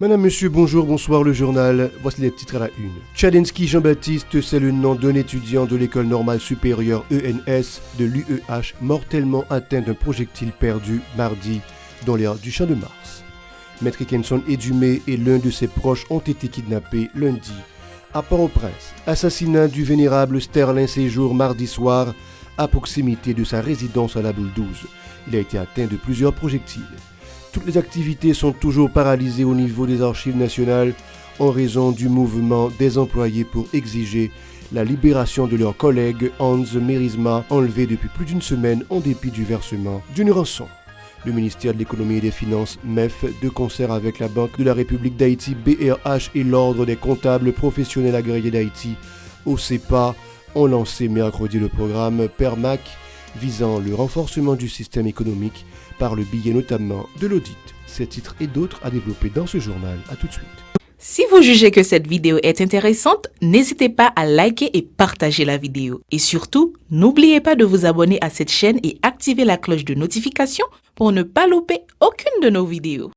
Madame, monsieur, bonjour, bonsoir le journal. Voici les titres à la une. Tchadensky Jean-Baptiste, c'est le nom d'un étudiant de l'école normale supérieure ENS de l'UEH mortellement atteint d'un projectile perdu mardi dans l'air du Champ de Mars. Maître Kenson Edumé et l'un de ses proches ont été kidnappés lundi à Port-au-Prince. Assassinat du vénérable Sterling Séjour mardi soir à proximité de sa résidence à la Boule 12. Il a été atteint de plusieurs projectiles. Toutes les activités sont toujours paralysées au niveau des archives nationales en raison du mouvement des employés pour exiger la libération de leur collègue Hans Merisma, enlevé depuis plus d'une semaine en dépit du versement d'une rançon. Le ministère de l'Économie et des Finances, MEF, de concert avec la Banque de la République d'Haïti, BRH, et l'Ordre des comptables professionnels agréés d'Haïti, OCEPA, ont lancé mercredi le programme PERMAC, visant le renforcement du système économique par le biais notamment de l'audit. Ces titres et d'autres à développer dans ce journal. À tout de suite. Si vous jugez que cette vidéo est intéressante, n'hésitez pas à liker et partager la vidéo. Et surtout, n'oubliez pas de vous abonner à cette chaîne et activer la cloche de notification pour ne pas louper aucune de nos vidéos.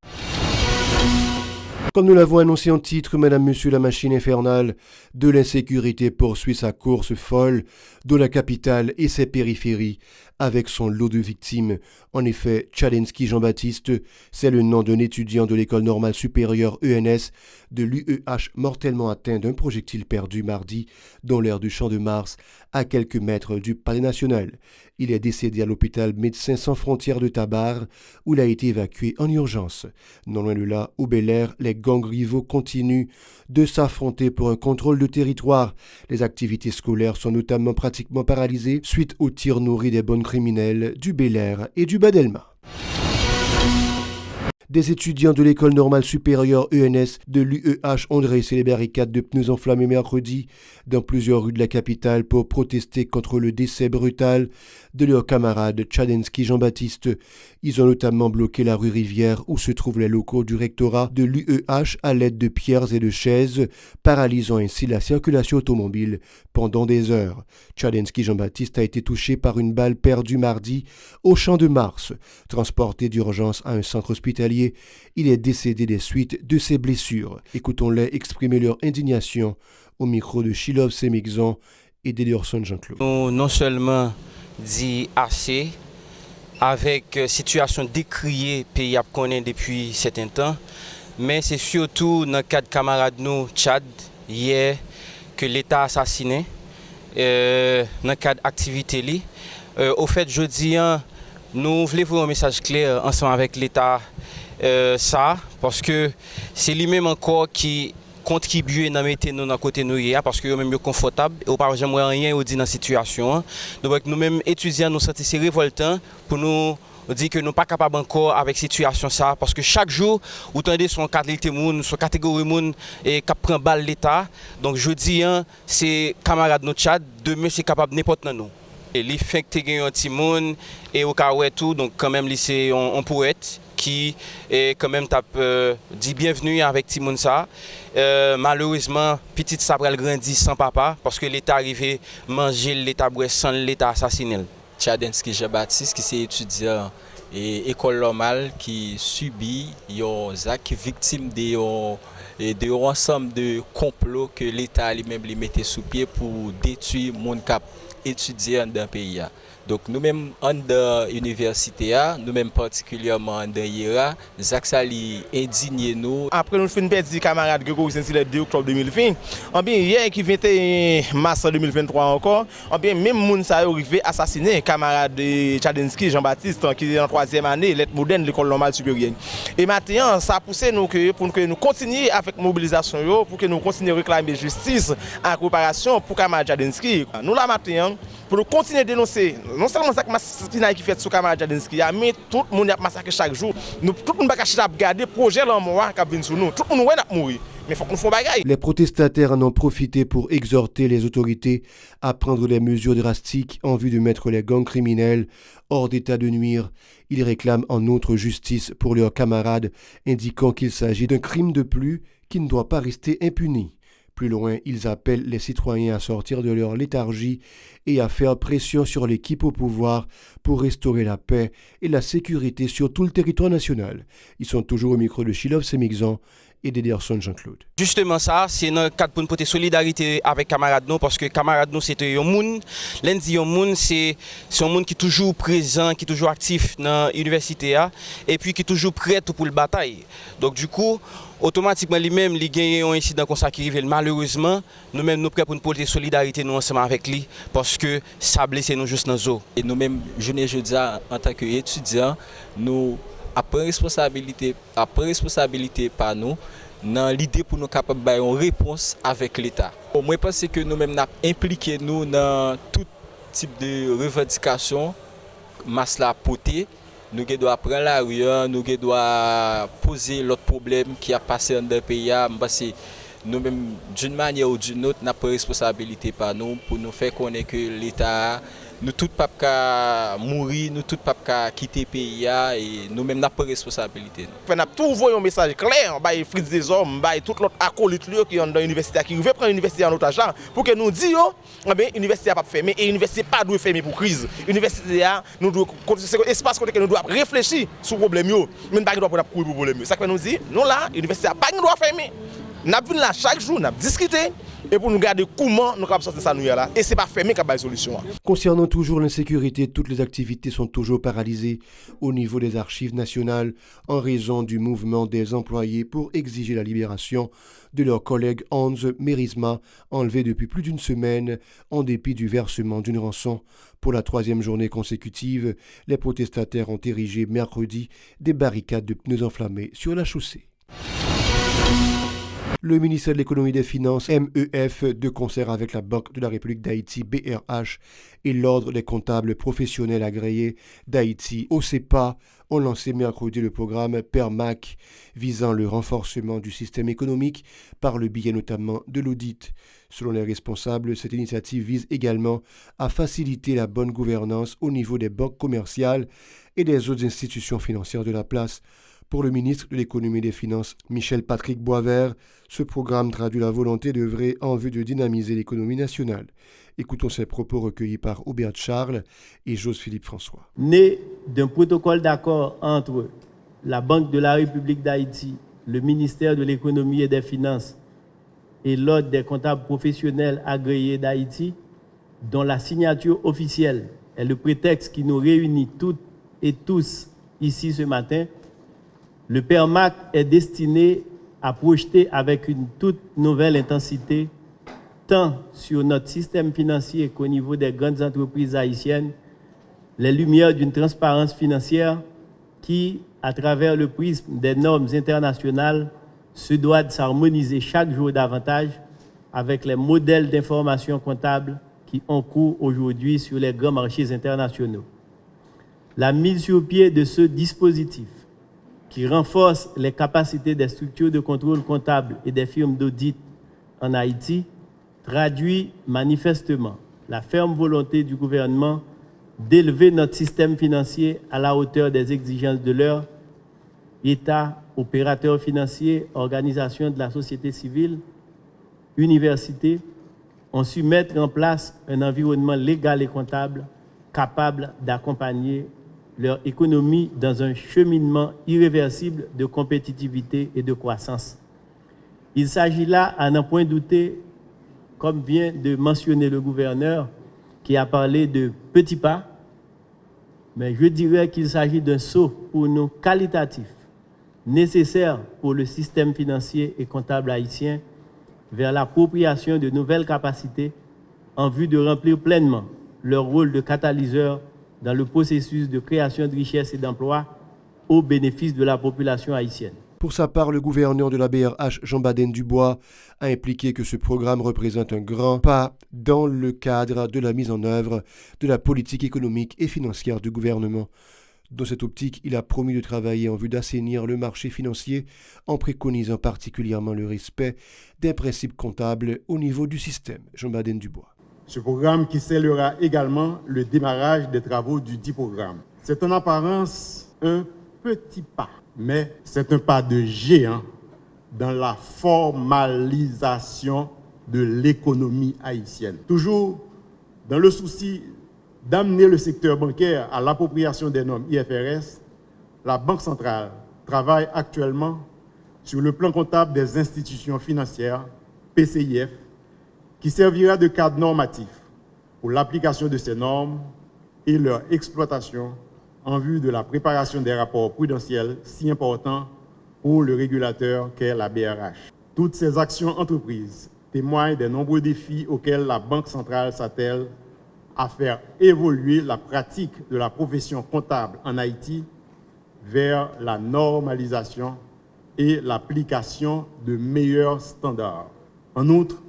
Comme nous l'avons annoncé en titre, Madame, Monsieur, la machine infernale de l'insécurité poursuit sa course folle dans la capitale et ses périphéries avec son lot de victimes. En effet, Tchadensky Jean-Baptiste, c'est le nom d'un étudiant de l'école normale supérieure ENS de l'UEH mortellement atteint d'un projectile perdu mardi dans l'air du Champ de Mars à quelques mètres du Palais national. Il est décédé à l'hôpital Médecins sans frontières de Tabar où il a été évacué en urgence. Non loin de là, au Bel-Air, les gangs rivaux continuent de s'affronter pour un contrôle de territoire. Les activités scolaires sont notamment pratiquement paralysées suite aux tirs nourris des bandes criminelles du Bel-Air et du Bas-Delma. Des étudiants de l'école normale supérieure ENS de l'UEH ont dressé les barricades de pneus enflammés mercredi dans plusieurs rues de la capitale pour protester contre le décès brutal de leur camarade Tchadensky Jean-Baptiste. Ils ont notamment bloqué la rue Rivière où se trouvent les locaux du rectorat de l'UEH à l'aide de pierres et de chaises, paralysant ainsi la circulation automobile pendant des heures. Tchadensky Jean-Baptiste a été touché par une balle perdue mardi au Champ de Mars. Transporté d'urgence à un centre hospitalier, il est décédé des suites de ses blessures. Écoutons-les exprimer leur indignation au micro de Chilov Semigzon et d'Eliorson Jean-Claude. Nous non seulement dit assez avec situation décriée pays a connaît depuis certain temps, mais c'est surtout dans le cadre de camarades nous Tchad hier que l'État a assassiné dans le cadre d'activité. Au fait, je dis, nous voulons vous un message clair ensemble avec l'État. Parce que c'est lui-même encore qui contribue à mettre nous dans côté nous parce que nous-mêmes confortable et pas jamais rien dit dans la situation. Donc nous-mêmes étudiants nous sentons c'est révoltant pour nous dire que nous pas capable encore avec situation ça parce que chaque jour vous entendez son qualité moun, son catégorie moun et qui prend balle l'État. Donc je dis c'est camarade nous Tchad demain c'est capable n'importe nous. Les fait que tu as un petit monde et au cas où tout donc quand même c'est un poète qui est quand même dit bienvenue avec Timoun ça. Malheureusement, petite Sabrel grandit sans papa parce que l'État arrivé manger l'État sans l'État assassiné. Tchadensky Jean-Baptiste qui est étudiant et école normale qui subit des actes victimes de ensemble de complots que l'État lui-même lui mettait sous pied pour détruire mon cap étudiant d'un pays. Donc nous-mêmes en de l'université, nous-mêmes particulièrement en de l'IRA, Zach Sali indigné nous. Après nous faisons une perte de camarades le 2 octobre 2020, hier qui 21 mars 2023 encore, même moun sa arrivé assassiné camarade de Tchadensky Jean-Baptiste qui est en 3e année, lettre moderne de l'école normale supérieure. Et maintenant ça a poussé nous pour que nous continuions avec mobilisation pour que nous continuions à réclamer justice en réparation pour camarade Tchadensky. Nous là maintenant pour nous continuer à dénoncer non seulement ça que qui fait sous camarade Tchadensky, mais tout le monde a massacré chaque jour. Nous tout le monde va regarder projet là moi qui vient sur nous. Tout le monde va mourir. Mais faut qu'on fasse bagaille. Les protestataires en ont profité pour exhorter les autorités à prendre des mesures drastiques en vue de mettre les gangs criminels hors d'état de nuire. Ils réclament en outre justice pour leurs camarades, indiquant qu'il s'agit d'un crime de plus qui ne doit pas rester impuni. Plus loin, ils appellent les citoyens à sortir de leur léthargie et à faire pression sur l'équipe au pouvoir pour restaurer la paix et la sécurité sur tout le territoire national. Ils sont toujours au micro de Chilov Semigzon et d'Ederson Jean-Claude. Justement ça, c'est dans le cadre pour nous porter solidarité avec camarades nous parce que camarades nous c'est un monde, lundi un monde c'est un monde qui est toujours présent, qui est toujours actif dans l'université et puis qui est toujours prêt pour le bataille. Donc du coup, automatiquement lui-même il gagne un incident comme ça qui arrive malheureusement, nous-mêmes nous prêts pour nous porter solidarité nous ensemble avec lui parce que ça blesse nous juste dans zo. Et nous-mêmes jeudi en tant qu'étudiants, nous après responsabilité par nous dans l'idée pour nous capables de une réponse avec l'État. Moi je pense que nous-mêmes nous impliqués nous dans tout type de revendication masse la portée. Nous devons prendre la rue, nous devons poser l'autre problème qui a passé dans le pays. Nous-mêmes, d'une manière ou d'une autre, nous avons responsabilité par nous pour nous faire connaître que l'État, nous tous pas mourir, nous tous pas quitter le pays et nous-mêmes nous avons responsabilité. Nous avons tout envoyé un message clair, by Fritz des hommes, by tout l'autre acolyte qui sont dans l'université, qui veut prendre l'université en otage pour que nous disions, l'université n'a pas fermé et l'université n'a pas dû fermer pour crise. L'université c'est un espace que nous devons réfléchir sur le problème, mais nous ne pouvons pas courir pour le problème. C'est ça que nous dit, nous là, l'université n'a pas droit fermer. Nous venons là chaque jour, nous discuter et pour nous garder comment nous pouvons sortir ça nous là. Et ce n'est pas fermé qu'il y a une solution. Concernant toujours l'insécurité, toutes les activités sont toujours paralysées au niveau des archives nationales en raison du mouvement des employés pour exiger la libération de leur collègue Hans Merisma, enlevé depuis plus d'une semaine en dépit du versement d'une rançon. Pour la 3e journée consécutive, les protestataires ont érigé mercredi des barricades de pneus enflammés sur la chaussée. Le ministère de l'économie et des finances, MEF, de concert avec la Banque de la République d'Haïti, BRH, et l'Ordre des comptables professionnels agréés d'Haïti, OCEPA, ont lancé mercredi le programme PERMAC, visant le renforcement du système économique par le biais notamment de l'audit. Selon les responsables, cette initiative vise également à faciliter la bonne gouvernance au niveau des banques commerciales et des autres institutions financières de la place. Pour le ministre de l'économie et des finances, Michel Patrick Boisvert, ce programme traduit la volonté d'œuvrer en vue de dynamiser l'économie nationale. Écoutons ces propos recueillis par Aubert Charles et Joseph-Philippe François. Né d'un protocole d'accord entre la Banque de la République d'Haïti, le ministère de l'économie et des finances et l'Ordre des comptables professionnels agréés d'Haïti, dont la signature officielle est le prétexte qui nous réunit toutes et tous ici ce matin, le PERMAC est destiné à projeter avec une toute nouvelle intensité, tant sur notre système financier qu'au niveau des grandes entreprises haïtiennes, les lumières d'une transparence financière qui, à travers le prisme des normes internationales, se doit de s'harmoniser chaque jour davantage avec les modèles d'information comptable qui ont cours aujourd'hui sur les grands marchés internationaux. La mise sur pied de ce dispositif qui renforce les capacités des structures de contrôle comptable et des firmes d'audit en Haïti, traduit manifestement la ferme volonté du gouvernement d'élever notre système financier à la hauteur des exigences de l'heure. État, opérateurs financiers, organisations de la société civile, universités ont su mettre en place un environnement légal et comptable capable d'accompagner leur économie dans un cheminement irréversible de compétitivité et de croissance. Il s'agit là, à n'en point douter, comme vient de mentionner le gouverneur, qui a parlé de petits pas, mais je dirais qu'il s'agit d'un saut pour nous qualitatif, nécessaire pour le système financier et comptable haïtien, vers l'appropriation de nouvelles capacités en vue de remplir pleinement leur rôle de catalyseur dans le processus de création de richesses et d'emplois au bénéfice de la population haïtienne. Pour sa part, le gouverneur de la BRH, Jean Baden Dubois, a impliqué que ce programme représente un grand pas dans le cadre de la mise en œuvre de la politique économique et financière du gouvernement. Dans cette optique, il a promis de travailler en vue d'assainir le marché financier en préconisant particulièrement le respect des principes comptables au niveau du système. Jean Baden Dubois. Ce programme qui scellera également le démarrage des travaux du dit programme. C'est en apparence un petit pas, mais c'est un pas de géant dans la formalisation de l'économie haïtienne. Toujours dans le souci d'amener le secteur bancaire à l'appropriation des normes IFRS, la Banque centrale travaille actuellement sur le plan comptable des institutions financières, PCIF, qui servira de cadre normatif pour l'application de ces normes et leur exploitation en vue de la préparation des rapports prudentiels si importants pour le régulateur qu'est la BRH. Toutes ces actions entreprises témoignent des nombreux défis auxquels la Banque centrale s'attelle à faire évoluer la pratique de la profession comptable en Haïti vers la normalisation et l'application de meilleurs standards. En outre,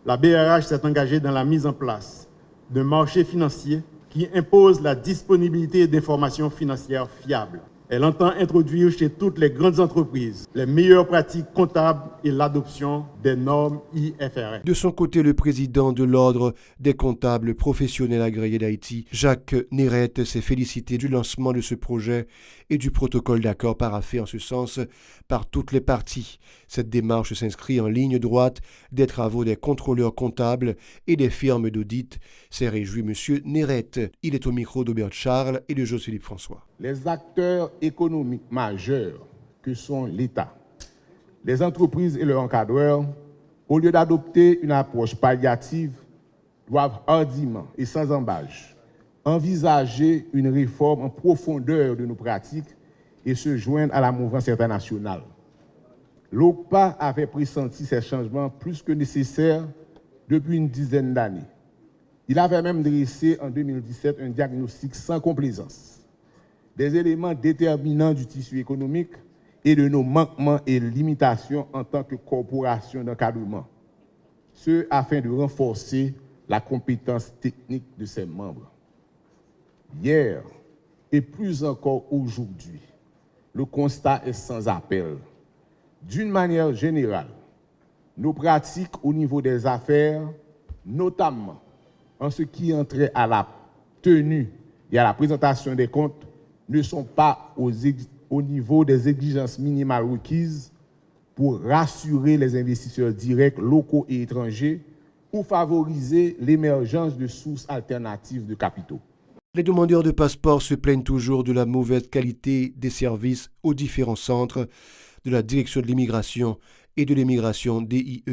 la BRH s'est engagée dans la mise en place d'un marché financier qui impose la disponibilité d'informations financières fiables. Elle entend introduire chez toutes les grandes entreprises les meilleures pratiques comptables et l'adoption des normes IFRS. De son côté, le président de l'Ordre des comptables professionnels agréés d'Haïti, Jacques Nérette, s'est félicité du lancement de ce projet et du protocole d'accord paraphé en ce sens par toutes les parties. Cette démarche s'inscrit en ligne droite des travaux des contrôleurs comptables et des firmes d'audit, s'est réjoui M. Nérette. Il est au micro d'Aubert Charles et de José-Philippe François. Les acteurs économiques majeurs que sont l'État, les entreprises et leurs encadreurs, au lieu d'adopter une approche palliative, doivent hardiment et sans embâche envisager une réforme en profondeur de nos pratiques et se joindre à la mouvance internationale. L'OCPA avait pressenti ces changements plus que nécessaires depuis une dizaine d'années. Il avait même dressé en 2017 un diagnostic sans complaisance des éléments déterminants du tissu économique et de nos manquements et limitations en tant que corporation d'encadrement, ce afin de renforcer la compétence technique de ses membres. Hier, et plus encore aujourd'hui, le constat est sans appel. D'une manière générale, nos pratiques au niveau des affaires, notamment en ce qui entrait à la tenue et à la présentation des comptes, ne sont pas au niveau des exigences minimales requises pour rassurer les investisseurs directs locaux et étrangers ou favoriser l'émergence de sources alternatives de capitaux. Les demandeurs de passeports se plaignent toujours de la mauvaise qualité des services aux différents centres de la Direction de l'immigration et de l'immigration DIE.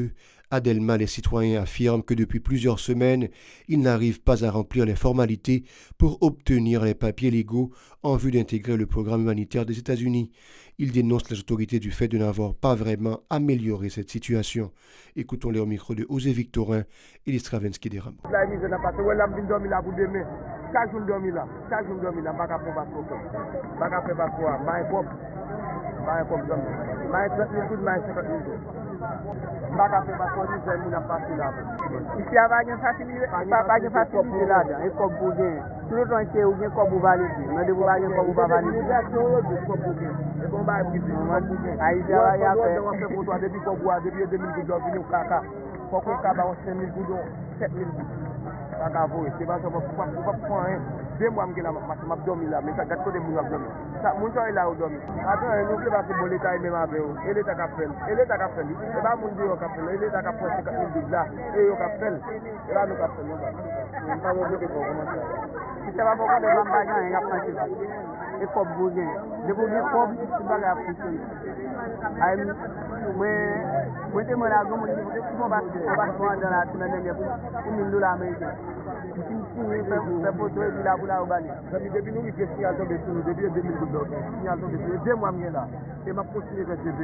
À Delma, les citoyens affirment que depuis plusieurs semaines, ils n'arrivent pas à remplir les formalités pour obtenir les papiers légaux en vue d'intégrer le programme humanitaire des États-Unis. Ils dénoncent les autorités du fait de n'avoir pas vraiment amélioré cette situation. Écoutons-les au micro de Osé Victorin et l'Istravensky des Rameaux. Ici, avant, il y a une facilité là-dedans. Et comme vous dites, tout le temps, il y a un comme vous validez. Mais de vous validez comme vous pas validez. Et comme vous validez. Aïe, il y a fait pour toi depuis qu'on boit, depuis 2012, venu au caca. Pour qu'on caca, on 5 000 goudons, 7 000 goudons. Caca, vous, c'est pas ça, vous ne pouvez pas prendre un. 2 mois, je vais dormir là, mais ça gâte côté mon abdomen. Ça, mon soeur est là au dormir. Attends, nous ne pouvons pas faire l'État et même avec eux. Et l'État a fait. Et l'État a fait. C'est pas mon Dieu qui a fait. Et l'État a fait 50 000 là. Et il a fait. Et là, nous avons fait. Nous ne pouvons pas bloquer pour commencer. Si c'est pas pourquoi de l'embagage, il y a pas de ça. Et comme vous dites, de vous dire comme si c'est pas la poussée. Mais je me la gomme, je me bats dans la semaine pour $1 000 américains. Depuis nous, il fait signal tombé sur nous, depuis 2012, signal tombé sur nous, 2 mois là, et m'a postulé vers CV.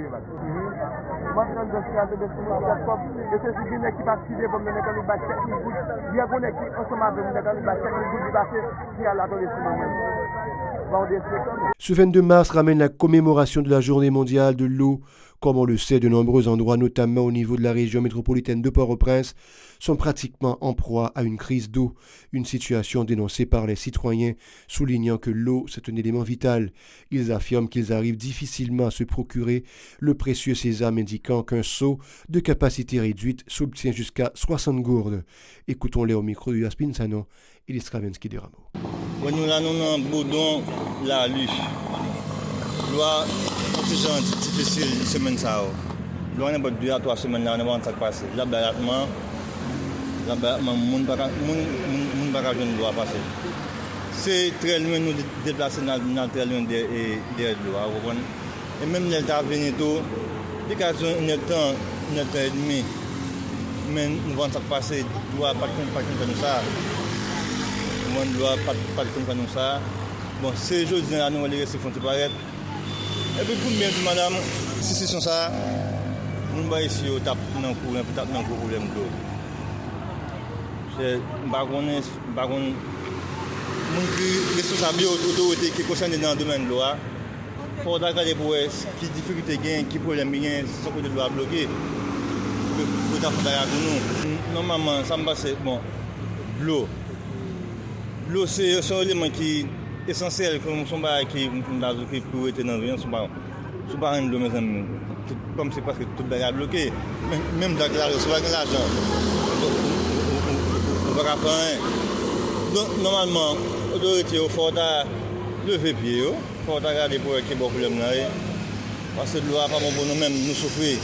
Moi, je suis signal tombé sur nous, et c'est ce qui est participé pour me mettre dans le bas 7 000 gouttes. Il y a qu'on est qui, ensemble avec nous, dans le bas 7 000 gouttes, il va faire signal là tombé sur nous. Ce 22 mars ramène la commémoration de la Journée mondiale de l'eau. Comme on le sait, de nombreux endroits, notamment au niveau de la région métropolitaine de Port-au-Prince, sont pratiquement en proie à une crise d'eau. Une situation dénoncée par les citoyens, soulignant que l'eau, c'est un élément vital. Ils affirment qu'ils arrivent difficilement à se procurer le précieux sésame, indiquant qu'un seau de capacité réduite s'obtient jusqu'à 60 gourdes. Écoutons-les au micro de Yaspin Sanon et l'Istravensky des Rameaux. Nous avons un boudon, la luche. C'est difficile cette semaine. Nous avons 2 à 3 semaines, nous avons passé. L'abattement, nous ne pouvons pas passer. C'est très loin de nous déplacer dans très loin de l'eau. Et même l'État venu tout, Déclaration une temps et demi. Mais nous avons passé, doit pas comme ça. Nous doit pas comme ça. Bon, ces jours nous allons laisser font paraître. Et puis pour bien madame, si c'est ça, nous va ici au tape dans courant, peut-être dans problème d'eau. C'est pas mon responsable autorité qui concerne dans le domaine de loi. Il faut regarder pour qui difficulté gain, qui problème gain, sans que de loi bloqué. Pour nous. Normalement, ça me passe bon. L'eau c'est un élément qui est essentiel comme son bail qui pour être dans rien, c'est pas un de mes amis. Comme c'est parce que tout est bloqué. Même dans l'argent. On va pas faire. Donc normalement, l'autorité au fort lever pied, faut regarder pour qu'il y ait bon problème là. Parce que de loi pas bon pour nous-mêmes, nous souffrir.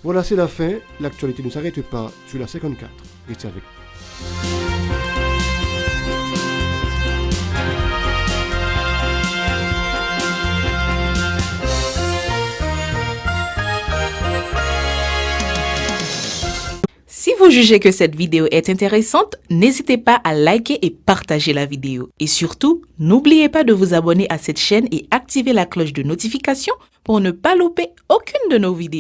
Voilà, c'est la fin. L'actualité ne s'arrête pas sur la 54. Restez avec nous. Si vous jugez que cette vidéo est intéressante, n'hésitez pas à liker et partager la vidéo. Et surtout, n'oubliez pas de vous abonner à cette chaîne et activer la cloche de notification pour ne pas louper aucune de nos vidéos.